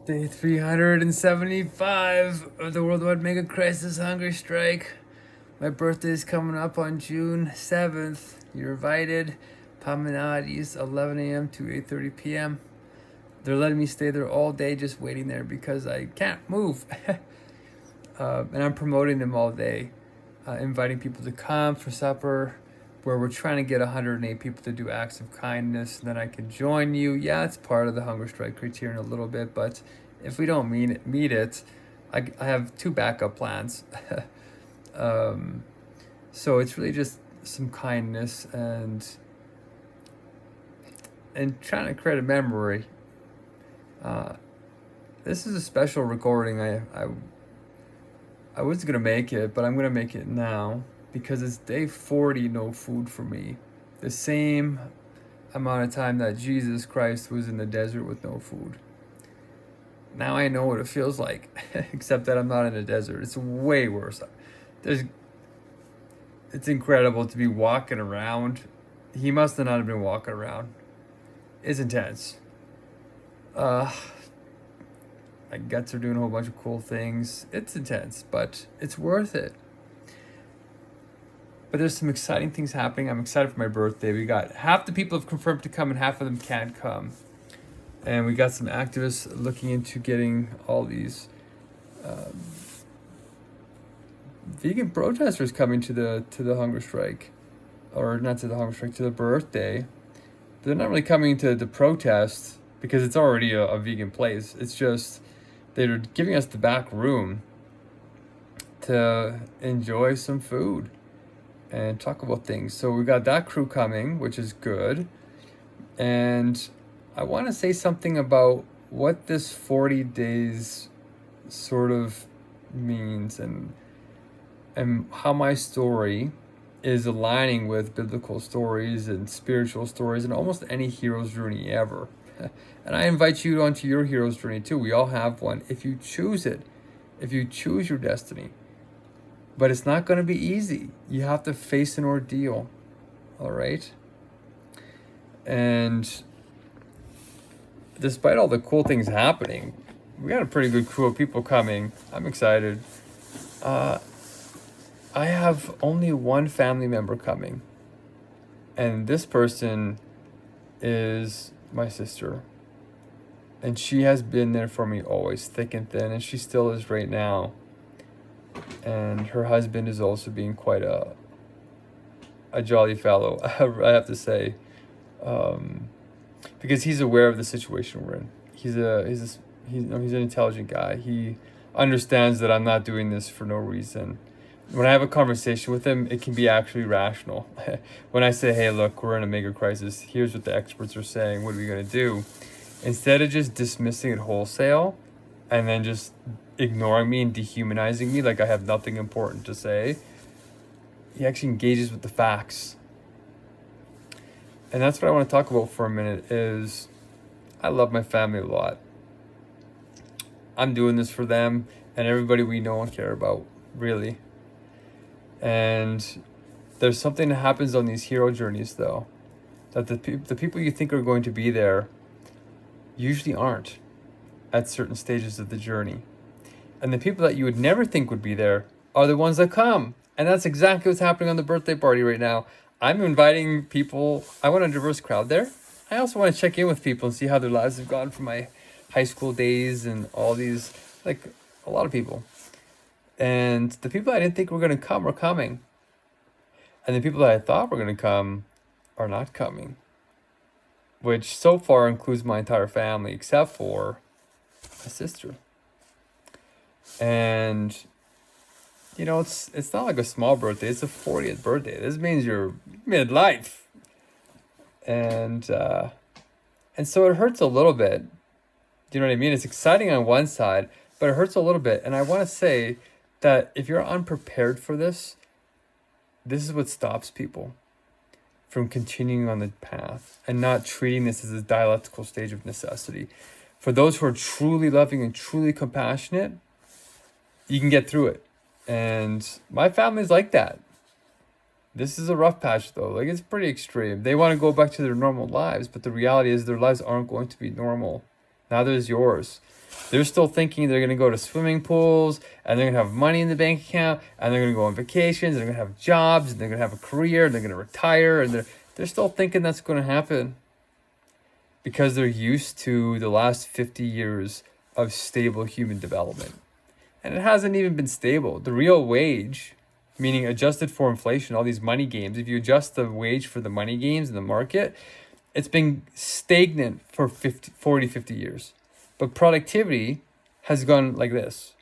Day 375 of the worldwide Megacrisis Hungerstrike. My birthday is coming up on June 7th. You're invited. Promenades, 11 a.m. to 8:30 p.m. They're letting me stay there all day just waiting there because I can't move. And I'm promoting them all day, inviting people to come for supper, where we're trying to get 108 people to do acts of kindness, and then I can join you. Yeah, it's part of the hunger strike criterion a little bit, but if we don't meet it, I have two backup plans. So it's really just some kindness and trying to create a memory. This is a special recording. I was gonna make it, but I'm gonna make it now because it's day 40 no food for me. The same amount of time that Jesus Christ was in the desert with no food. Now I know what it feels like, except that I'm not in a desert. It's way worse. It's incredible to be walking around. He must have not have been walking around. It's intense. My guts are doing a whole bunch of cool things. It's intense, but it's worth it. But there's some exciting things happening. I'm excited for my birthday. We got half the people have confirmed to come and half of them can't come. And we got some activists looking into getting all these vegan protesters coming to the hunger strike, or not to the hunger strike, to the birthday. But they're not really coming to the protest because it's already a vegan place. It's just they're giving us the back room to enjoy some food and talk about things. So we got that crew coming, which is good. And I want to say something about what this 40 days sort of means and how my story is aligning with biblical stories and spiritual stories and almost any hero's journey ever. And I invite you onto your hero's journey too. We all have one if you choose it, if you choose your destiny. But it's not going to be easy. You have to face an ordeal, all right? And despite all the cool things happening, we got a pretty good crew of people coming. I'm excited. I have only one family member coming, and this person is my sister. And she has been there for me always, thick and thin, and she still is right now. And her husband is also being quite a jolly fellow, I have to say, because he's aware of the situation we're in. He's an intelligent guy. He understands that I'm not doing this for no reason. When I have a conversation with him, it can be actually rational. When I say, hey, look, we're in a mega crisis. Here's what the experts are saying. What are we going to do? Instead of just dismissing it wholesale and then just ignoring me and dehumanizing me like I have nothing important to say, he actually engages with the facts. And that's what I want to talk about for a minute is I love my family a lot. I'm doing this for them and everybody we know and care about, really. And there's something that happens on these hero journeys, though, that the people you think are going to be there usually aren't at certain stages of the journey. And the people that you would never think would be there are the ones that come. And that's exactly what's happening on the birthday party right now. I'm inviting people. I want a diverse crowd there. I also want to check in with people and see how their lives have gone from my high school days and all these, like a lot of people. And the people I didn't think were going to come are coming. And the people that I thought were going to come are not coming. Which so far includes my entire family, except for my sister. And, you know, it's not like a small birthday. It's a 40th birthday. This means you're midlife. And so it hurts a little bit. Do you know what I mean? It's exciting on one side, but it hurts a little bit. And I want to say that if you're unprepared for this, this is what stops people from continuing on the path and not treating this as a dialectical stage of necessity. For those who are truly loving and truly compassionate, you can get through it. And my family's like that. This is a rough patch, though. Like, it's pretty extreme. They want to go back to their normal lives, but the reality is their lives aren't going to be normal Neither is yours. They're still thinking they're going to go to swimming pools, and they're going to have money in the bank account, and they're going to go on vacations, and they're going to have jobs, and they're going to have a career, and they're going to retire, and they're still thinking that's going to happen because they're used to the last 50 years of stable human development. And it hasn't even been stable. The real wage, meaning adjusted for inflation, all these money games, if you adjust the wage for the money games in the market, it's been stagnant for 40, 50 years. But productivity has gone like this.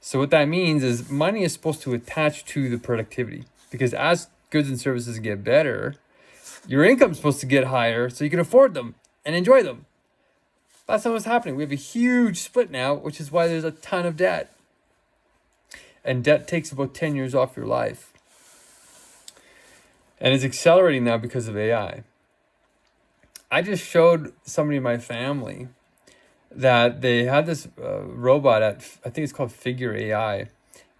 So what that means is money is supposed to attach to the productivity, because as goods and services get better, your income's supposed to get higher so you can afford them and enjoy them. That's not what's happening. We have a huge split now, which is why there's a ton of debt. And debt takes about 10 years off your life. And it's accelerating now because of AI. I just showed somebody in my family that they had this robot at, I think it's called Figure AI.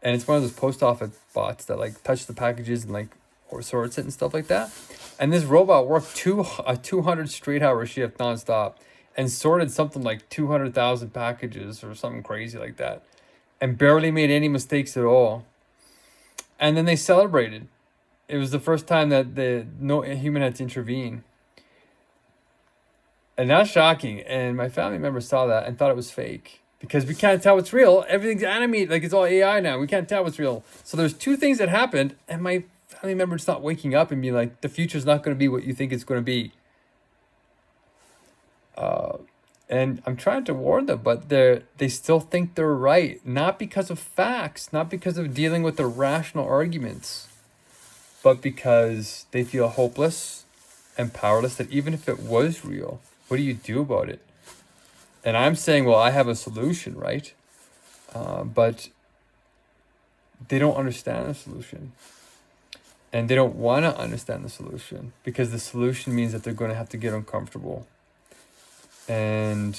And it's one of those post office bots that like touch the packages and like or sorts it and stuff like that. And this robot worked a 200 straight hour shift nonstop and sorted something like 200,000 packages or something crazy like that, and barely made any mistakes at all. And then they celebrated. It was the first time that no human had to intervene. And that's shocking. And my family member saw that and thought it was fake, because we can't tell what's real. Everything's animated, like it's all AI now. We can't tell what's real. So there's two things that happened, and my family member's not waking up and being like, the future's not going to be what you think it's going to be. And I'm trying to warn them, but they still think they're right. Not because of facts, not because of dealing with the rational arguments, but because they feel hopeless and powerless, that even if it was real, what do you do about it? And I'm saying, well, I have a solution, right? But they don't understand the solution. And they don't want to understand the solution, because the solution means that they're going to have to get uncomfortable. And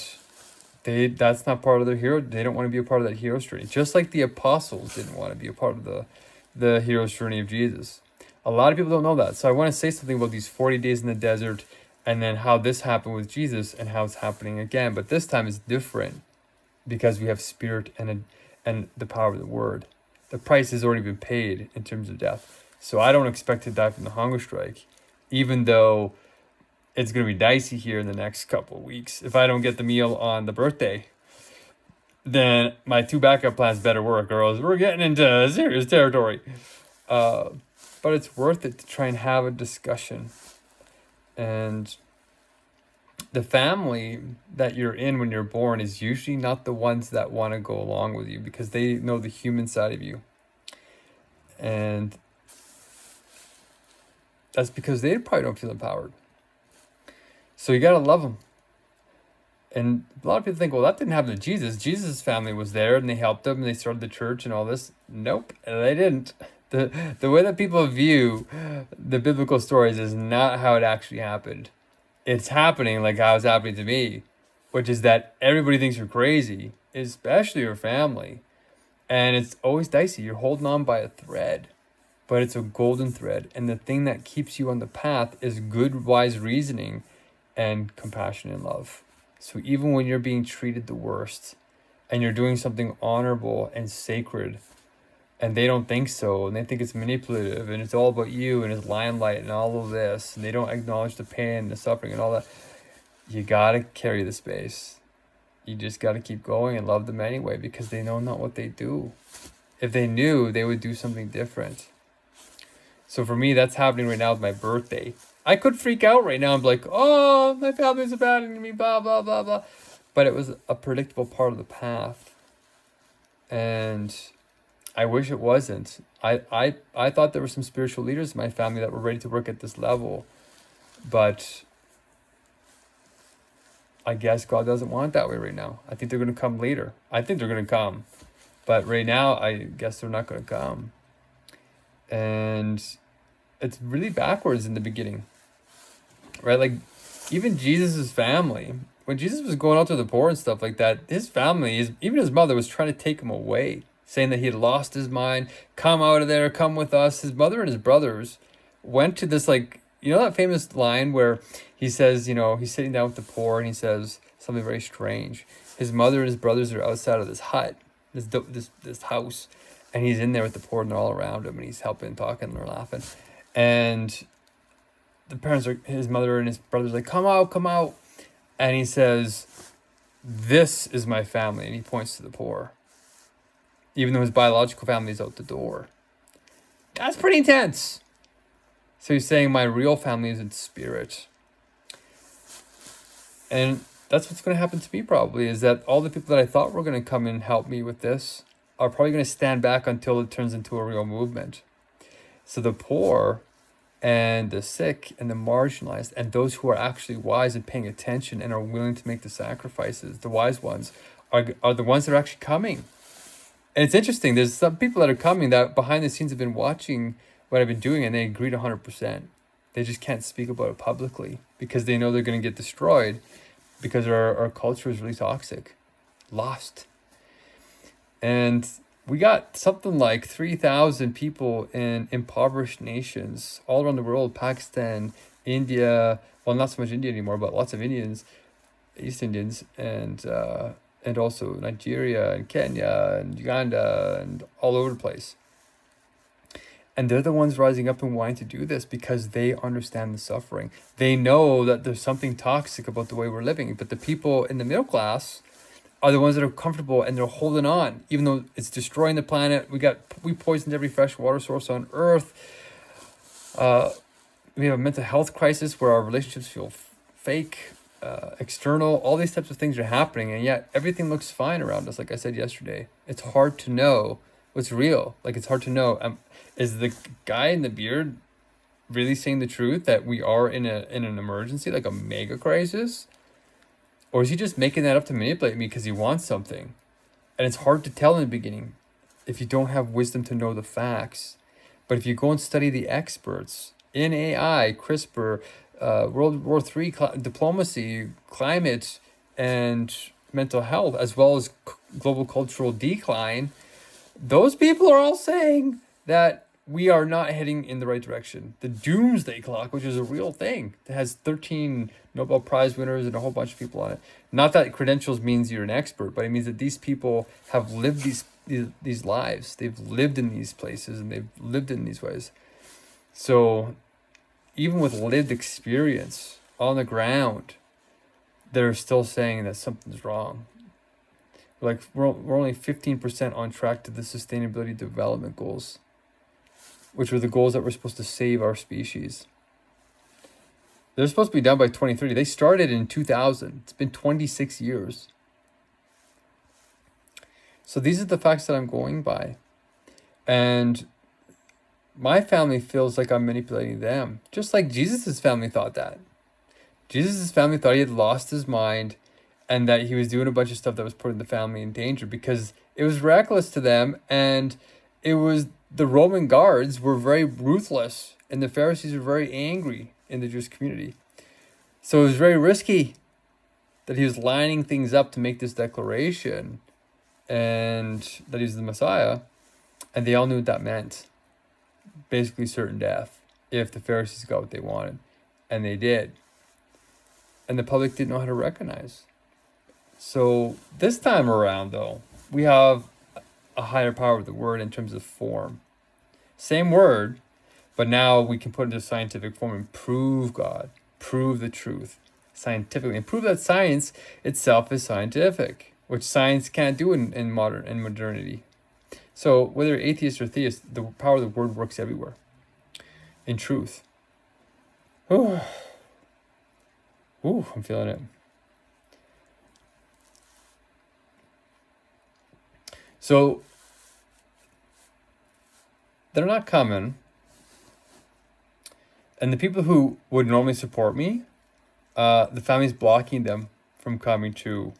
that's not part of their hero. They don't want to be a part of that hero's journey. Just like the apostles didn't want to be a part of the hero's journey of Jesus. A lot of people don't know that. So I want to say something about these 40 days in the desert, and then how this happened with Jesus and how it's happening again. But this time is different because we have spirit and the power of the word. The price has already been paid in terms of death. So I don't expect to die from the hunger strike, even though it's going to be dicey here in the next couple of weeks. If I don't get the meal on the birthday, then my 2 backup plans better work, girls. We're getting into serious territory. But it's worth it to try and have a discussion. And the family that you're in when you're born is usually not the ones that want to go along with you, because they know the human side of you. And that's because they probably don't feel empowered. So you got to love them. And a lot of people think, well, that didn't happen to Jesus. Jesus' family was there and they helped him and they started the church and all this. Nope, they didn't. The way that people view the biblical stories is not how it actually happened. It's happening like how it's happening to me, which is that everybody thinks you're crazy, especially your family. And it's always dicey. You're holding on by a thread, but it's a golden thread. And the thing that keeps you on the path is good, wise reasoning and compassion and love. So even when you're being treated the worst and you're doing something honorable and sacred, and they don't think so, and they think it's manipulative and it's all about you and it's limelight and all of this, and they don't acknowledge the pain and the suffering and all that, you gotta carry the space. You just gotta keep going and love them anyway, because they know not what they do. If they knew, they would do something different. So for me, that's happening right now with my birthday. I could freak out right now and be like, oh, my family's abandoning me, blah, blah, blah, blah. But it was a predictable part of the path. And I wish it wasn't. I thought there were some spiritual leaders in my family that were ready to work at this level. But I guess God doesn't want it that way right now. I think they're going to come later. I think they're going to come. But right now, I guess they're not going to come. And it's really backwards in the beginning. Right? Like, even Jesus' family, when Jesus was going out to the poor and stuff like that, his family, even his mother, was trying to take him away, saying that he had lost his mind. Come out of there, come with us. His mother and his brothers went to this, like, you know that famous line where he says, you know, he's sitting down with the poor and he says, something very strange. His mother and his brothers are outside of this hut, this house, and he's in there with the poor, and they're all around him, and he's helping, talking, and they're laughing. And the parents are, his mother and his brothers are like, come out, come out. And he says, this is my family. And he points to the poor, even though his biological family is out the door. That's pretty intense. So he's saying my real family is in spirit. And that's what's going to happen to me probably, is that all the people that I thought were going to come and help me with this are probably going to stand back until it turns into a real movement. So the poor and the sick and the marginalized and those who are actually wise and paying attention and are willing to make the sacrifices, the wise ones, are the ones that are actually coming. And it's interesting, there's some people that are coming that behind the scenes have been watching what I've been doing, and they agreed 100%. They just can't speak about it publicly because they know they're going to get destroyed because our culture is really toxic, lost. And we got something like 3,000 people in impoverished nations all around the world, Pakistan, India, well, not so much India anymore, but lots of Indians, East Indians, and also Nigeria and Kenya and Uganda and all over the place. And they're the ones rising up and wanting to do this because they understand the suffering. They know that there's something toxic about the way we're living, but the people in the middle class are the ones that are comfortable and they're holding on, even though it's destroying the planet. We poisoned every fresh water source on Earth. We have a mental health crisis where our relationships feel fake, external. All these types of things are happening, and yet everything looks fine around us. Like I said yesterday, it's hard to know what's real. Like, it's hard to know. Is the guy in the beard really saying the truth that we are in an emergency, like a mega crisis? Or is he just making that up to manipulate me because he wants something? And it's hard to tell in the beginning if you don't have wisdom to know the facts. But if you go and study the experts in AI, CRISPR, World War III diplomacy, climate, and mental health, as well as global cultural decline, those people are all saying that we are not heading in the right direction. The doomsday clock, which is a real thing, that has 13 Nobel Prize winners and a whole bunch of people on it. Not that credentials means you're an expert, but it means that these people have lived these lives. They've lived in these places and they've lived in these ways. So even with lived experience on the ground, they're still saying that something's wrong. Like, we're only 15% on track to the Sustainability Development Goals, which were the goals that were supposed to save our species. They're supposed to be done by 2030. They started in 2000. It's been 26 years. So these are the facts that I'm going by. And my family feels like I'm manipulating them, just like Jesus' family thought that. Jesus' family thought he had lost his mind and that he was doing a bunch of stuff that was putting the family in danger because it was reckless to them, and it was the Roman guards were very ruthless and the Pharisees were very angry in the Jewish community. So it was very risky that he was lining things up to make this declaration and that he's the Messiah, and they all knew what that meant. Basically certain death if the Pharisees got what they wanted, and they did. And the public didn't know how to recognize. So this time around, though, we have a higher power of the word in terms of form. Same word, but now we can put it into scientific form and prove God, prove the truth scientifically, and prove that science itself is scientific, which science can't do in modernity. So whether atheist or theist, the power of the word works everywhere in truth. Ooh, I'm feeling it. So they're not coming. And the people who would normally support me, the family's blocking them from coming too,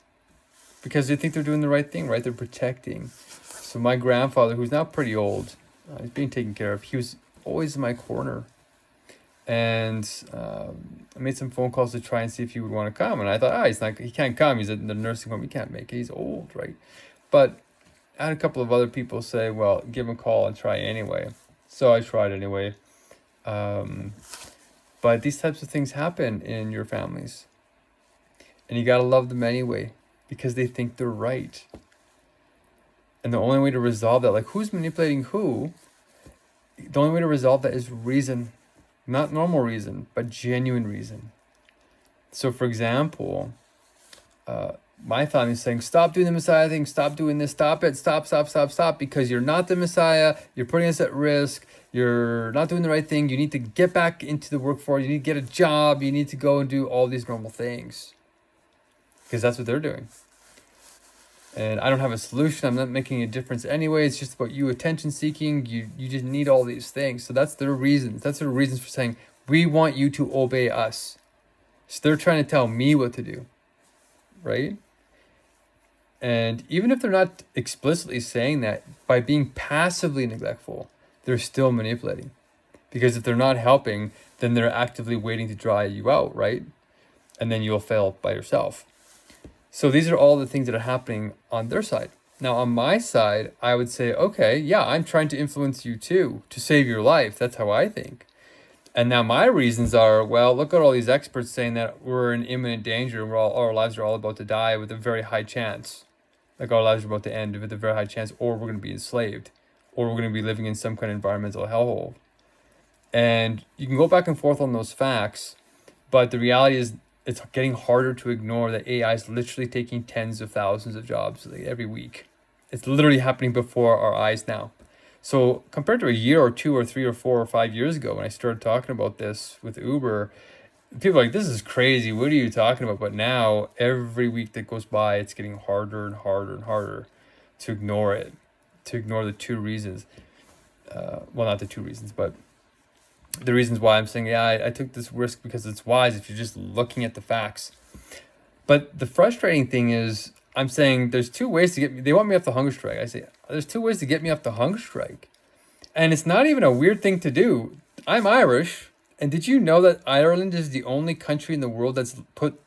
because they think they're doing the right thing, right? They're protecting. So my grandfather, who's now pretty old, he's being taken care of. He was always in my corner. And I made some phone calls to try and see if he would want to come. And I thought, he can't come. He's in the nursing home. He can't make it. He's old, right? But I had a couple of other people say, well, give him a call and try anyway. So I tried anyway. But these types of things happen in your families. And you got to love them anyway because they think they're right. And the only way to resolve that, like who's manipulating who, the only way to resolve that is reason. Not normal reason, but genuine reason. So for example, my family is saying, stop doing the Messiah thing, stop doing this, stop it, stop, because you're not the Messiah, you're putting us at risk, you're not doing the right thing, you need to get back into the workforce, you need to get a job, you need to go and do all these normal things. Because that's what they're doing. And I don't have a solution, I'm not making a difference anyway, it's just about you attention seeking, you just need all these things. So that's their reasons. That's their reasons for saying, we want you to obey us. So they're trying to tell me what to do, right? And even if they're not explicitly saying that, by being passively neglectful, they're still manipulating. Because if they're not helping, then they're actively waiting to dry you out, right? And then you'll fail by yourself. So these are all the things that are happening on their side. Now, on my side, I would say, okay, yeah, I'm trying to influence you too, to save your life. That's how I think. And now my reasons are, well, look at all these experts saying that we're in imminent danger. Our lives are all about to die with a very high chance. Like our lives are about to end with a very high chance, or we're going to be enslaved, or we're going to be living in some kind of environmental hellhole. And you can go back and forth on those facts, but the reality is it's getting harder to ignore that AI is literally taking tens of thousands of jobs every week. It's literally happening before our eyes now. So compared to a year or 2 or 3 or 4 or 5 years ago when I started talking about this with Uber, people are like, this is crazy. What are you talking about? But now every week that goes by, it's getting harder and harder and harder to ignore it, to ignore the two reasons. Well, not the two reasons, but the reasons why I'm saying, yeah, I took this risk because it's wise if you're just looking at the facts. But the frustrating thing is I'm saying there's 2 ways to get me. They want me off the hunger strike. I say, there's 2 ways to get me off the hunger strike. And it's not even a weird thing to do. I'm Irish. And did you know that Ireland is the only country in the world that's put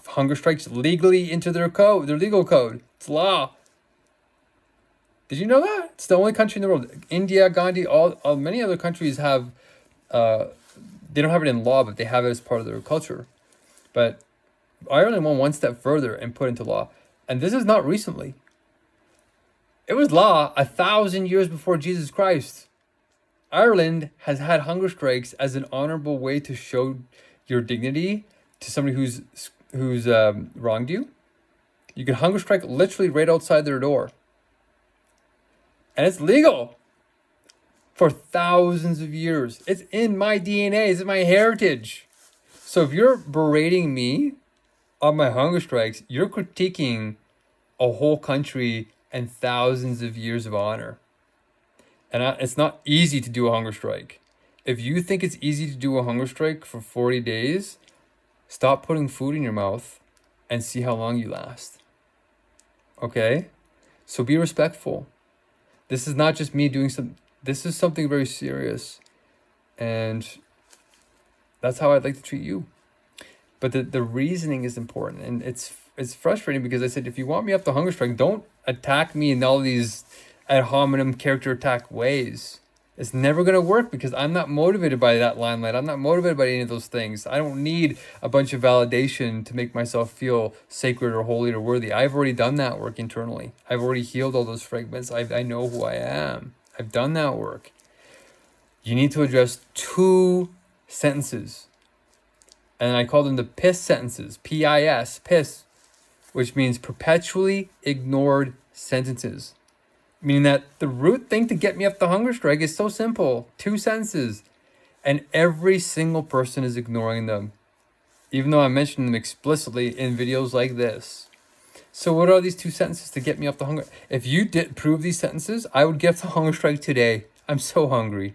hunger strikes legally into their code, their legal code? It's law. Did you know that? It's the only country in the world. India, Gandhi, all many other countries have, they don't have it in law, but they have it as part of their culture. But Ireland went one step further and put into law. And this is not recently. It was law 1,000 years before Jesus Christ. Ireland has had hunger strikes as an honorable way to show your dignity to somebody who's wronged you. You can hunger strike literally right outside their door. And it's legal for thousands of years. It's in my DNA. It's in my heritage. So if you're berating me on my hunger strikes, you're critiquing a whole country and thousands of years of honor. And it's not easy to do a hunger strike. If you think it's easy to do a hunger strike for 40 days, stop putting food in your mouth and see how long you last. Okay? So be respectful. This is not just me doing this is something very serious. And that's how I'd like to treat you. But the reasoning is important. And it's frustrating because I said, if you want me up the hunger strike, don't attack me in all these ad hominem character attack ways. It's never going to work because I'm not motivated by that limelight. I'm not motivated by any of those things. I don't need a bunch of validation to make myself feel sacred or holy or worthy. I've already done that work internally. I've already healed all those fragments. I know who I am. I've done that work. You need to address 2 sentences. And I call them the PIS sentences. P-I-S, PIS, which means perpetually ignored sentences. Meaning that the root thing to get me up the hunger strike is so simple. 2 sentences. And every single person is ignoring them. Even though I mentioned them explicitly in videos like this. So what are these 2 sentences to get me up the hunger? If you did prove these sentences, I would get the hunger strike today. I'm so hungry.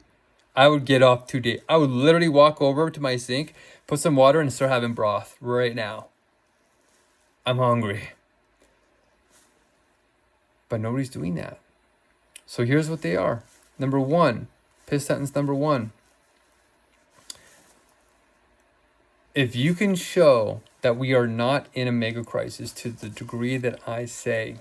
I would get off today. I would literally walk over to my sink, put some water, and start having broth right now. I'm hungry. But nobody's doing that. So here's what they are. Number 1, PIS sentence number 1. If you can show that we are not in a mega crisis to the degree that I say,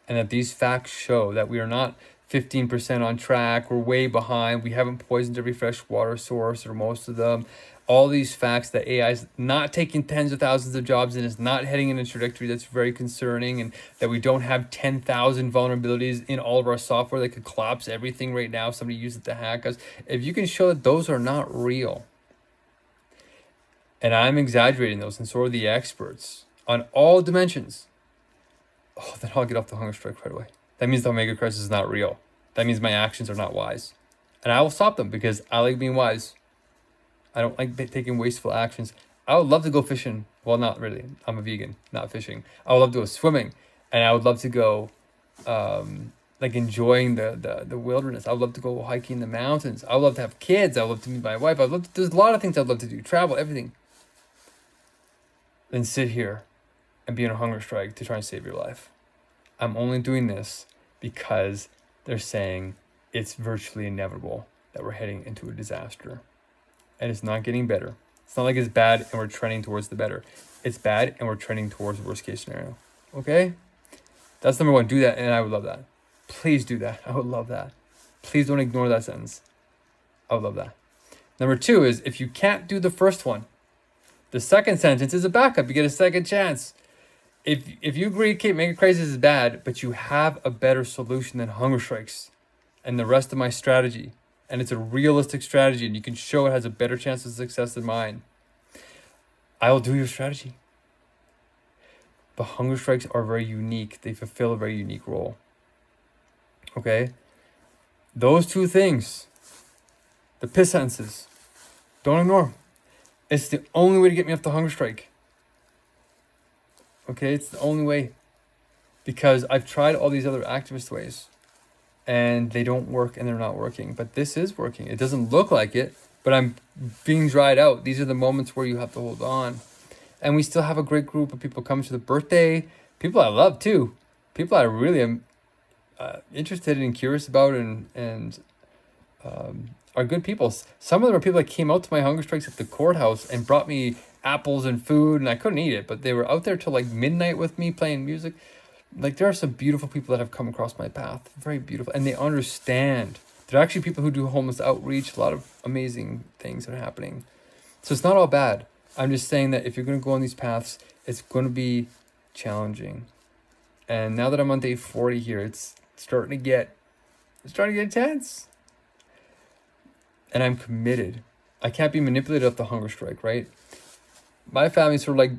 and that these facts show that we are not 15% on track, we're way behind, we haven't poisoned every fresh water source or most of them, all these facts that AI is not taking tens of thousands of jobs and is not heading in a trajectory that's very concerning, and that we don't have 10,000 vulnerabilities in all of our software that could collapse everything right now if somebody used it to hack us. If you can show that those are not real, and I'm exaggerating those, and so are the experts on all dimensions, oh, then I'll get off the hunger strike right away. That means the Megacrisis is not real. That means my actions are not wise. And I will stop them because I like being wise. I don't like taking wasteful actions. I would love to go fishing. Well, not really. I'm a vegan, not fishing. I would love to go swimming. And I would love to go like enjoying the wilderness. I would love to go hiking the mountains. I would love to have kids. I would love to meet my wife. There's a lot of things I'd love to do. Travel, everything. Then sit here and be on a hunger strike to try and save your life. I'm only doing this because they're saying it's virtually inevitable that we're heading into a disaster. And it's not getting better. It's not like it's bad and we're trending towards the better. It's bad and we're trending towards the worst case scenario. Okay? That's number one. Do that, and I would love that. Please do that. I would love that. Please don't ignore that sentence. I would love that. Number two is, if you can't do the first one, the second sentence is a backup. You get a second chance. If you agree, okay, Megacrisis is bad, but you have a better solution than hunger strikes and the rest of my strategy, and it's a realistic strategy, and you can show it has a better chance of success than mine, I will do your strategy. But hunger strikes are very unique. They fulfill a very unique role. Okay? Those two things, the piss sentences, don't ignore them. It's the only way to get me off the hunger strike. Okay? It's the only way. Because I've tried all these other activist ways, and they don't work, and they're not working. But this is working. It doesn't look like it, but I'm being dried out. These are the moments where you have to hold on. And we still have a great group of people coming to the birthday. People I love too. People I really am interested and curious about, and are good people. Some of them are people that came out to my hunger strikes at the courthouse and brought me apples and food, and I couldn't eat it, but they were out there till like midnight with me playing music. Like, there are some beautiful people that have come across my path. Very beautiful. And they understand. There are actually people who do homeless outreach. A lot of amazing things are happening. So it's not all bad. I'm just saying that if you're going to go on these paths, it's going to be challenging. And now that I'm on day 40 here, it's starting to get intense. And I'm committed. I can't be manipulated off the hunger strike, right? My family's sort of like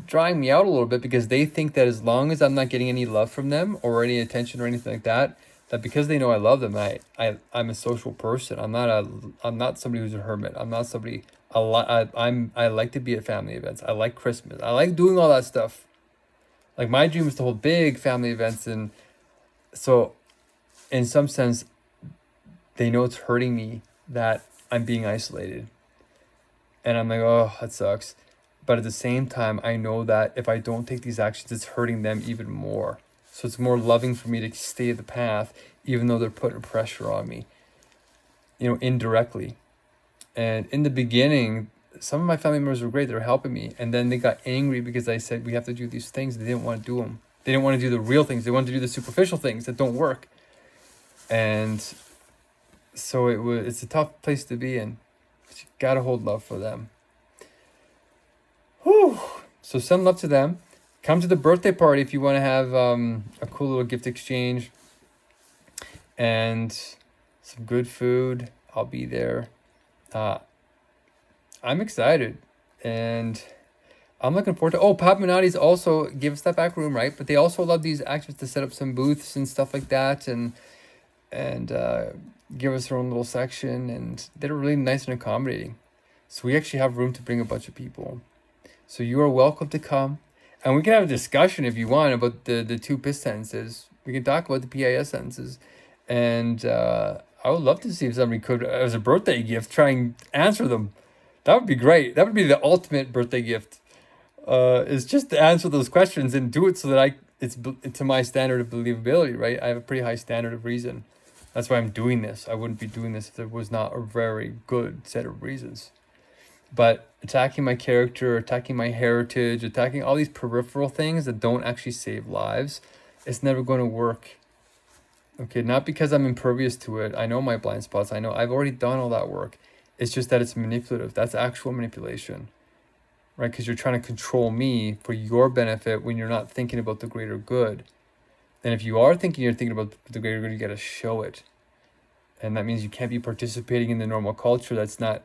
drying me out a little bit because they think that as long as I'm not getting any love from them or any attention or anything like that, that because they know I love them, I'm a social person. I'm not somebody who's a hermit. I'm not somebody. I like to be at family events. I like Christmas. I like doing all that stuff. Like, my dream is to hold big family events, and so in some sense, they know it's hurting me that I'm being isolated, and I'm like, oh, that sucks. But at the same time, I know that if I don't take these actions, it's hurting them even more. So it's more loving for me to stay the path, even though they're putting pressure on me, indirectly. And in the beginning, some of my family members were great. They were helping me. And then they got angry because I said, we have to do these things. They didn't want to do them. They didn't want to do the real things. They wanted to do the superficial things that don't work. And so it's a tough place to be in. But you got to hold love for them. Whew. So send love to them. Come to the birthday party if you want to have a cool little gift exchange and some good food. I'll be there. I'm excited, and I'm looking forward to. Oh, Pop Minotti's also give us that back room, right? But they also love these actors to set up some booths and stuff like that, and give us their own little section, and they're really nice and accommodating. So we actually have room to bring a bunch of people. So you are welcome to come, and we can have a discussion if you want about the two PIS sentences. We can talk about the PIS sentences, and I would love to see if somebody could, as a birthday gift, try and answer them. That would be great. That would be the ultimate birthday gift. Is just to answer those questions and do it so that it's to my standard of believability, right? I have a pretty high standard of reason. That's why I'm doing this. I wouldn't be doing this if there was not a very good set of reasons. But attacking my character, attacking my heritage, attacking all these peripheral things that don't actually save lives, it's never going to work. Okay, not because I'm impervious to it. I know my blind spots. I know I've already done all that work. It's just that it's manipulative. That's actual manipulation, right? Because you're trying to control me for your benefit when you're not thinking about the greater good. And if you are thinking, you're thinking about the greater good, you got to show it. And that means you can't be participating in the normal culture that's not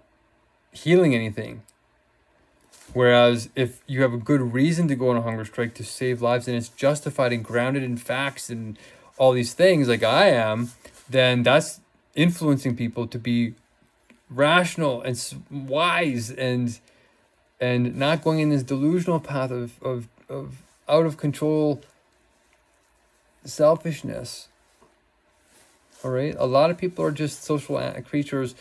healing anything. Whereas if you have a good reason to go on a hunger strike to save lives, and it's justified and grounded in facts and all these things like I am, then that's influencing people to be rational and wise and not going in this delusional path of out of control selfishness. All right, a lot of people are just social creatures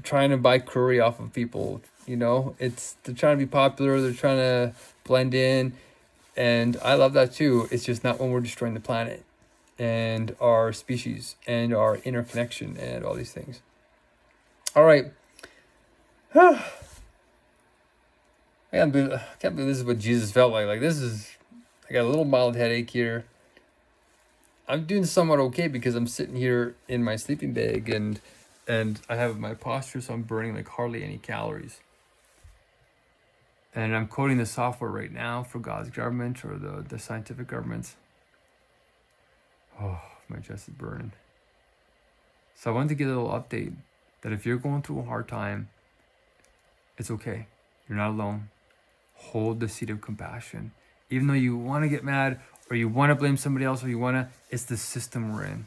trying to buy curry off of people. You know, they're trying to be popular, they're trying to blend in, and I love that too. It's just not when we're destroying the planet and our species and our interconnection and all these things. All right. I can't believe this is what Jesus felt like. Like, I got a little mild headache here. I'm doing somewhat okay because I'm sitting here in my sleeping bag and I have my posture, so I'm burning like hardly any calories. And I'm coding the software right now for God's government or the scientific governments. Oh, my chest is burning. So I wanted to give a little update that if you're going through a hard time, it's okay. You're not alone. Hold the seat of compassion. Even though you want to get mad or you want to blame somebody else or it's the system we're in.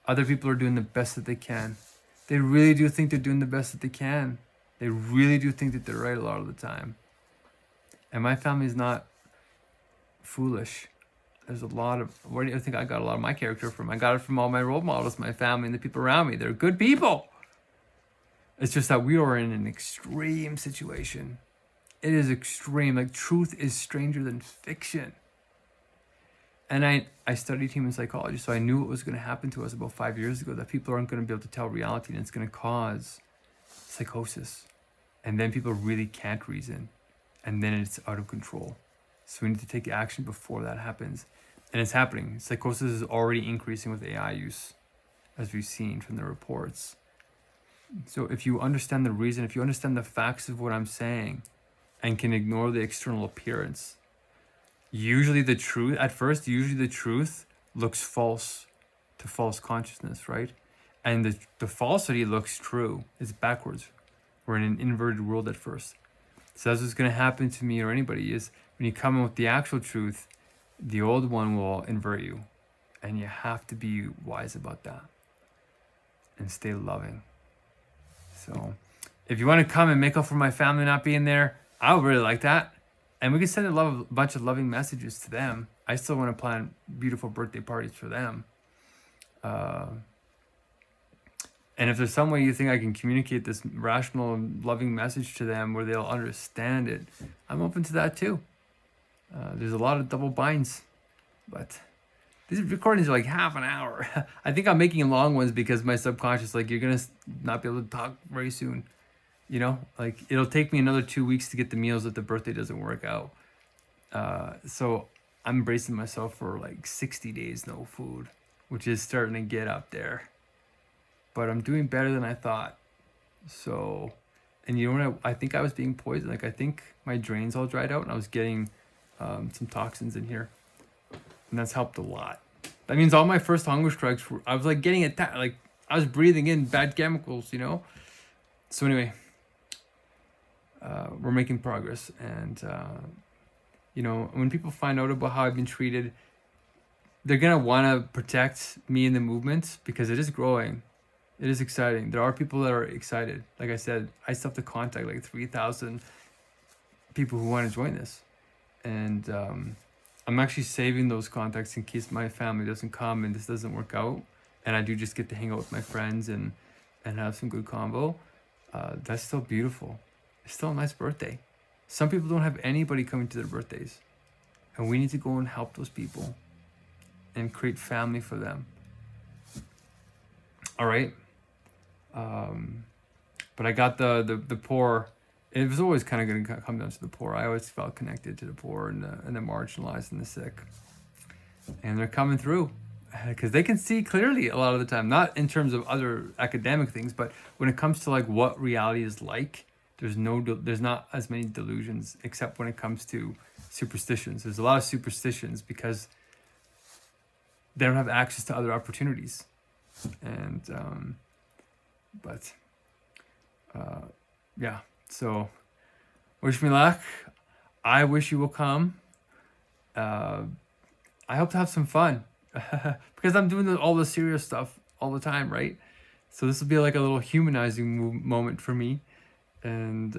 Other people are doing the best that they can. They really do think they're doing the best that they can. They really do think that they're right a lot of the time. And my family's not foolish. There's a lot of, where do you think I got a lot of my character from? I got it from all my role models, my family, and the people around me. They're good people. It's just that we are in an extreme situation. It is extreme. Like, truth is stranger than fiction. And I studied human psychology, so I knew what was going to happen to us about 5 years ago, that people aren't going to be able to tell reality, and it's going to cause psychosis. And then people really can't reason. And then it's out of control. So we need to take action before that happens. And it's happening. Psychosis is already increasing with AI use, as we've seen from the reports. So if you understand the reason, if you understand the facts of what I'm saying and can ignore the external appearance, usually the truth looks false to false consciousness, right? And the falsity looks true. It's backwards. We're in an inverted world at first. So that's what's going to happen to me or anybody is when you come in with the actual truth, the old one will invert you. And you have to be wise about that and stay loving. So if you want to come and make up for my family not being there, I would really like that. And we can send a bunch of loving messages to them. I still want to plan beautiful birthday parties for them. And if there's some way you think I can communicate this rational and loving message to them where they'll understand it, I'm open to that too. There's a lot of double binds, but these recordings are like half an hour. I think I'm making long ones because my subconscious, like, you're going to not be able to talk very soon. You know, like, it'll take me another 2 weeks to get the meals if the birthday doesn't work out. So I'm bracing myself for like 60 days no food, which is starting to get up there. But I'm doing better than I thought. So, and you know what? I think I was being poisoned. Like, I think my drains all dried out and I was getting some toxins in here. And that's helped a lot. That means all my first hunger strikes, I was like getting attacked. Like, I was breathing in bad chemicals, you know? So anyway, we're making progress. And, you know, when people find out about how I've been treated, they're going to want to protect me in the movement because it is growing. It is exciting. There are people that are excited. Like I said, I still have to contact like 3,000 people who want to join this. And I'm actually saving those contacts in case my family doesn't come and this doesn't work out. And I do just get to hang out with my friends and have some good convo. That's still beautiful. It's still a nice birthday. Some people don't have anybody coming to their birthdays. And we need to go and help those people and create family for them. All right. But I got the poor. It was always kind of going to come down to the poor. I always felt connected to the poor and the marginalized and the sick. And they're coming through. because they can see clearly a lot of the time, not in terms of other academic things, but when it comes to like what reality is like, there's not as many delusions, except when it comes to superstitions. There's a lot of superstitions because they don't have access to other opportunities. And yeah, so wish me luck. I wish you will come. I hope to have some fun because I'm doing all the serious stuff all the time, right? So this will be like a little humanizing moment for me, and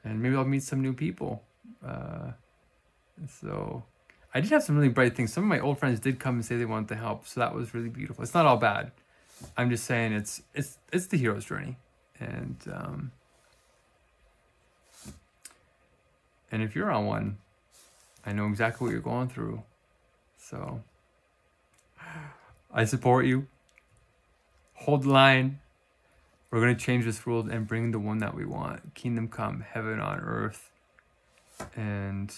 maybe I'll meet some new people. So I did have some really bright things. Some of my old friends did come and say they wanted to help, so that was really beautiful. It's not all bad. I'm just saying it's the hero's journey, and if you're on one, I know exactly what you're going through. So I support you. Hold the line. We're going to change this world and bring the one that we want. Kingdom come, heaven on earth. And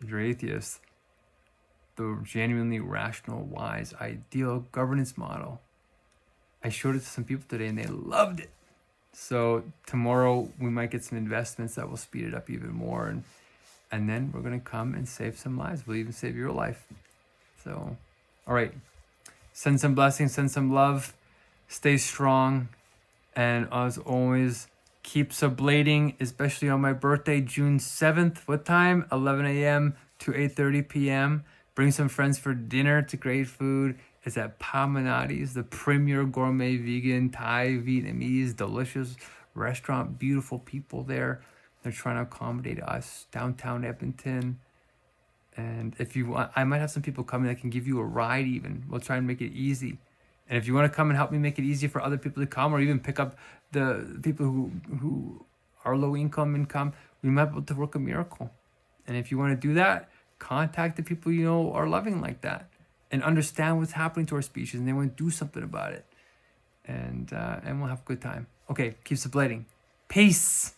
if you're atheist, the genuinely rational, wise, ideal governance model. I showed it to some people today and they loved it. So tomorrow we might get some investments that will speed it up even more. And then we're going to come and save some lives. We'll even save your life. So, all right. Send some blessings, send some love. Stay strong. And as always, keep sublating, especially on my birthday, June 7th. What time? 11 a.m. to 8:30 p.m. Bring some friends for dinner. It's great food. It's at Pamanati's, the premier gourmet vegan, Thai, Vietnamese, delicious restaurant. Beautiful people there. They're trying to accommodate us. Downtown Edmonton. And if you want, I might have some people coming that can give you a ride even. We'll try and make it easy. And if you want to come and help me make it easy for other people to come, or even pick up the people who are low income, we might be able to work a miracle. And if you want to do that, contact the people you know are loving like that and understand what's happening to our species, and they want to do something about it. And we'll have a good time. Okay, keep sublating. Peace.